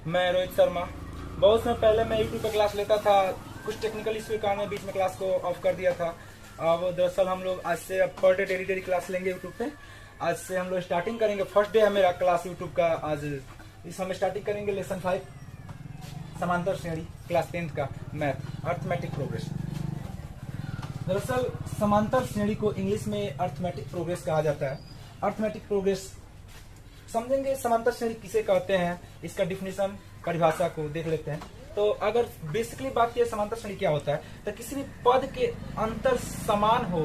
मैं रोहित शर्मा। बहुत समय पहले मैं यूट्यूब पर क्लास लेता था, कुछ टेक्निकल इश्यू के कारण मैं बीच में क्लास को ऑफ कर दिया था। अब दरअसल हम लोग आज से पर डे डेली क्लास लेंगे यूट्यूब पे। आज से हम लोग स्टार्टिंग करेंगे, फर्स्ट डे है मेरा क्लास यूट्यूब का। आज इस हम स्टार्टिंग करेंगे लेसन 5 समांतर श्रेणी क्लास 10th का मैथ अर्थमेटिक प्रोग्रेस। दरअसल समांतर श्रेणी को इंग्लिश में अर्थमेटिक प्रोग्रेस कहा जाता है। अर्थमेटिक प्रोग्रेस समझेंगे समांतर श्रेणी किसे कहते हैं, इसका डिफिनेशन परिभाषा को देख लेते हैं। तो अगर बेसिकली बात की समांतर श्रेणी क्या होता है, तो किसी भी पद के अंतर समान हो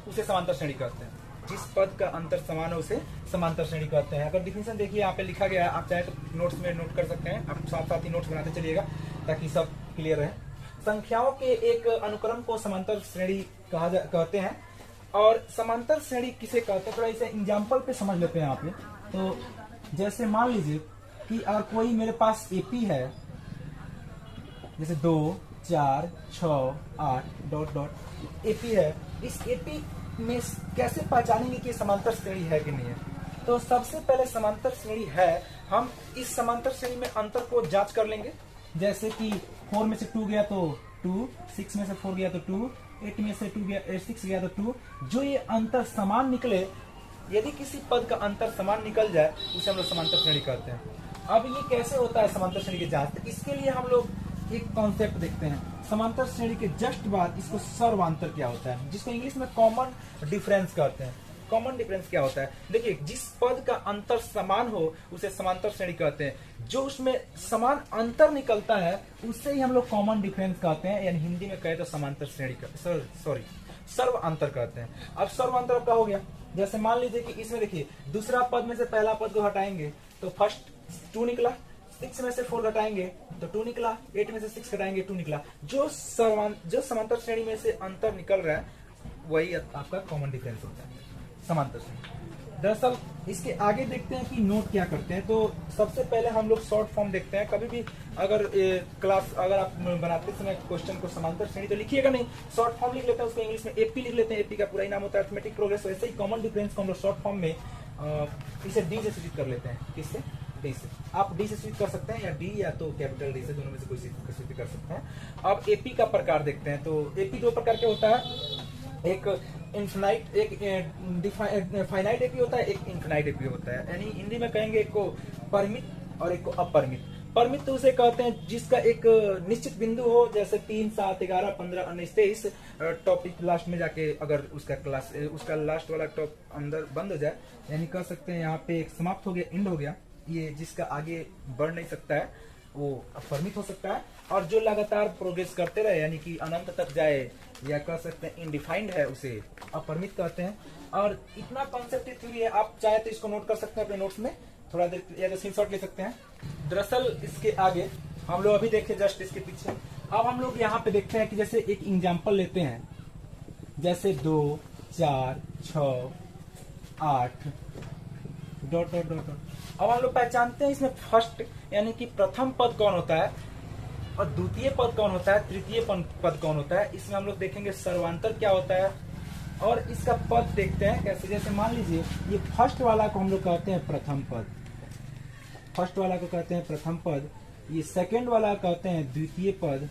उसे समांतर श्रेणी कहते हैं। जिस पद का अंतर समान हो उसे समांतर श्रेणी कहते हैं। अगर डिफिनेशन देखिए यहाँ पे लिखा गया है, आप चाहे तो नोट्स में नोट कर सकते हैं, आप साथ साथ ही नोट्स बनाते चलिएगा ताकि सब क्लियर रहे। संख्याओं के एक अनुक्रम को समांतर श्रेणी कहते हैं। और समांतर श्रेणी किसे कहते हैं, थोड़ा इसे एग्जाम्पल पे समझ लेते हैं यहाँ पे। तो जैसे मान लीजिए कि अगर कोई मेरे पास एपी है, जैसे 2 4 6 8 डॉट डॉट एपी है। इस एपी में कैसे पहचानेंगे कि समांतर श्रेणी है कि नहीं है? तो सबसे पहले समांतर श्रेणी है, हम इस समांतर श्रेणी में अंतर को जांच कर लेंगे। जैसे कि 4 में से 2 गया तो 2, 6 में से 4 गया तो 2, 8 में से 6 गया तो 2। जो ये अंतर समान निकले, यदि किसी पद का अंतर समान निकल जाए उसे हम लोग समांतर श्रेणी कहते हैं। अब ये कैसे होता है समांतर श्रेणी की जांच? तो इसके लिए हम लोग एक कॉन्सेप्ट देखते हैं। समांतर श्रेणी के जस्ट बाद इसको सर्वांतर क्या होता है, जिसको इंग्लिश में कॉमन डिफरेंस कहते हैं। कॉमन डिफरेंस क्या होता है? देखिए, जिस पद का अंतर समान हो उसे समांतर श्रेणी कहते हैं। जो उसमें समान अंतर निकलता है उससे ही हम लोग कॉमन डिफरेंस कहते हैं, यानी हिंदी में कहे तो समांतर श्रेणी का सर्व अंतर कहते हैं। अब सर्व अंतर आपका हो गया। जैसे मान लीजिए कि इसमें देखिए, दूसरा पद में से पहला पद को हटाएंगे तो फर्स्ट 2 निकला, 6 में से 4 घटाएंगे तो 2 निकला, 8 में से 6 घटाएंगे 2 निकला। जो समांतर श्रेणी में से अंतर निकल रहा है वही आपका कॉमन डिफरेंस होता है, समांतर श्रेणी। दरअसल इसके आगे देखते हैं कि नोट क्या करते हैं। तो सबसे पहले हम लोग शॉर्ट फॉर्म देखते हैं। कभी भी अगर अगर आप बनाते समय क्वेश्चन को समांतर श्रेणी तो लिखिएगा नहीं, शॉर्ट फॉर्म लिख लेते हैं, उसको इंग्लिश में एपी लिख लेते हैं। एपी का पूरा ही नाम होता है अर्थमेटिक प्रोग्रेस। वैसे ही कॉमन डिफरेंस को हम लोग शॉर्ट फॉर्म में इसे डी से सूचित कर लेते हैं। किससे? डी से। आप डी से सूचित कर सकते हैं या डी या तो कैपिटल डी से, दोनों में से कोई सूचित कर सकते हैं। अब एपी का प्रकार देखते हैं। तो एपी 2 प्रकार के होता है, एक इनफाइनाइट, एक फाइनाइट एपी होता है, एक इनफाइनाइट एपी होता है। यानी हिंदी में कहेंगे एक को परिमित और एक को अपरिमित। परिमित तो उसे कहते हैं जिसका एक निश्चित बिंदु हो, जैसे 3 7 11 15 19 23 टॉपिक लास्ट में जाके अगर उसका लास्ट वाला टॉप अंदर बंद हो जाए, यानी कह सकते हैं यहाँ पे एक समाप्त हो गया, एंड हो गया। ये जिसका आगे बढ़ नहीं सकता है वो अपरिमित हो सकता है। और जो लगातार प्रोग्रेस करते रहे, यानी कि अनंत तक जाए, या कह सकते हैं इनडिफाइंड है, उसे अपरिमित कहते हैं। और इतना कॉन्सेप्ट थ्योरी है, आप चाहे तो इसको नोट कर सकते हैं अपने नोट्स में, थोड़ा देर या तो स्क्रीनशॉट ले सकते हैं। दरअसल इसके आगे हम लोग अभी देखे जस्ट इसके पीछे। अब हम लोग यहाँ पे देखते हैं कि जैसे एक एग्जाम्पल लेते हैं, जैसे 2 4 6 8 डॉट डॉट डॉट। अब हम लोग पहचानते हैं इसमें फर्स्ट यानी कि प्रथम पद कौन होता है और द्वितीय पद कौन होता है, तृतीय पद कौन होता है। इसमें हम लोग देखेंगे सर्वांतर क्या होता है और इसका पद देखते हैं कैसे। जैसे मान लीजिए ये फर्स्ट वाला को हम लोग कहते हैं प्रथम पद, फर्स्ट वाला को कहते हैं प्रथम पद, ये सेकंड वाला कहते हैं द्वितीय पद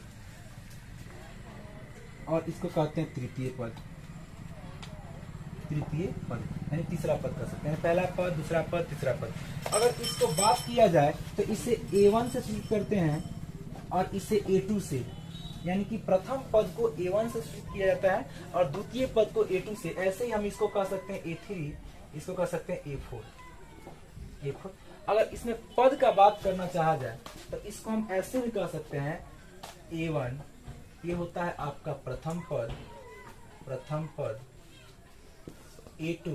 और इसको कहते हैं तृतीय पद। तृतीय पद यानी तीसरा पद कर सकते हैं, पहला पद, दूसरा पद, तीसरा पद। अगर इसको बात किया जाए तो इसे A1 से सूचित करते हैं और इसे A2 से, यानी कि प्रथम पद को A1 से सूचित किया जाता है और द्वितीय पद को A2 से। ऐसे ही हम इसको कह सकते हैं A3, इसको कह सकते हैं A4। अगर इसमें पद का बात करना चाहा जाए तो इसको हम ऐसे भी कह सकते हैं A1, ये होता है आपका प्रथम पद। A2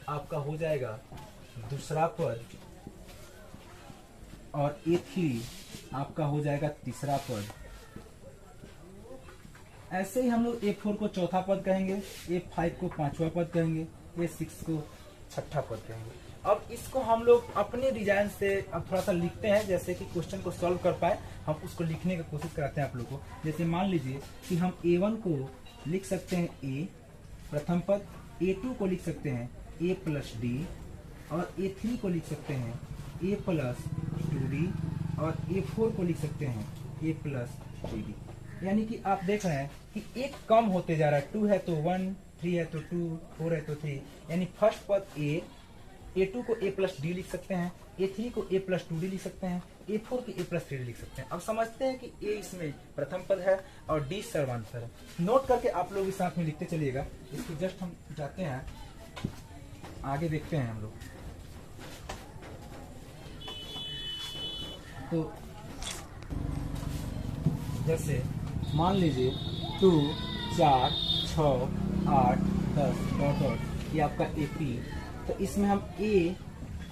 आपका हो जाएगा दूसरा पद और A3 आपका हो जाएगा तीसरा पद। ऐसे ही हम लोग A4 को चौथा पद कहेंगे, A5 को पांचवा पद कहेंगे, A6 को छठा पद कहेंगे। अब इसको हम लोग अपने डिजाइन से अब थोड़ा सा लिखते हैं, जैसे कि क्वेश्चन को सॉल्व कर पाए, हम उसको लिखने की कोशिश कराते हैं आप लोग को। जैसे मान लीजिए कि हम A1 को लिख सकते हैं A प्रथम पद, A2 को लिख सकते हैं A प्लस डी और A3 को लिख सकते हैं A प्लस 2D और A4 को लिख सकते हैं A प्लस 3D। यानी कि आप देख रहे हैं कि एक कम होते जा रहा है, 2 है तो 1, 3 है तो 2, 4 है तो 3, यानी फर्स्ट पद A, A2 को A प्लस डी लिख सकते हैं, A3 को A प्लस 2D लिख सकते हैं, A4 को A प्लस 3D लिख सकते हैं। अब समझते हैं कि A इसमें प्रथम पद है और D सर्वांतर है। नोट करके आप लोग इस साथ में लिखते चलिएगा। इसको जस्ट हम जाते हैं आगे, देखते हैं हम लोग। तो जैसे मान लीजिए 2, 4, 6, 8, 10 डॉट डॉट, ये आपका AP। तो इसमें हम A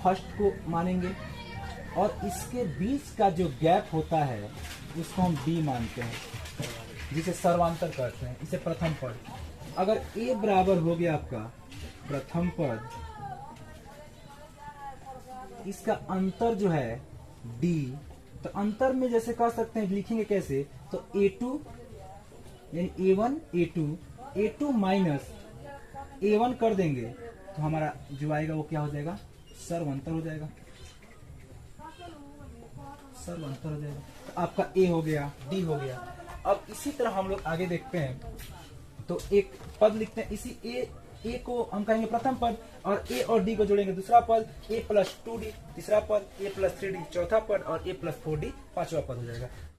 फर्स्ट को मानेंगे और इसके बीच का जो गैप होता है उसको हम B मानते हैं, जिसे सर्वांतर कहते हैं, इसे प्रथम पद। अगर A बराबर हो गया आपका प्रथम पद, इसका अंतर जो है D, तो अंतर में जैसे कह सकते हैं, लिखेंगे कैसे, तो A2 यानी A1 A2 माइनस A1 कर देंगे तो हमारा जो आएगा वो क्या हो जाएगा, सर्वांतर हो जाएगा, सर्वांतर हो जाएगा। तो आपका A हो गया, D हो गया। अब इसी तरह हम लोग आगे देखते हैं, तो एक पद लिखते हैं, इसी A को हम कहेंगे प्रथम पद, और A और D को जोड़ेंगे दूसरा पद, A प्लस 2D तीसरा पद, A प्लस 3D चौथा पद और A प्लस 4D पांचवा पद हो जाएगा।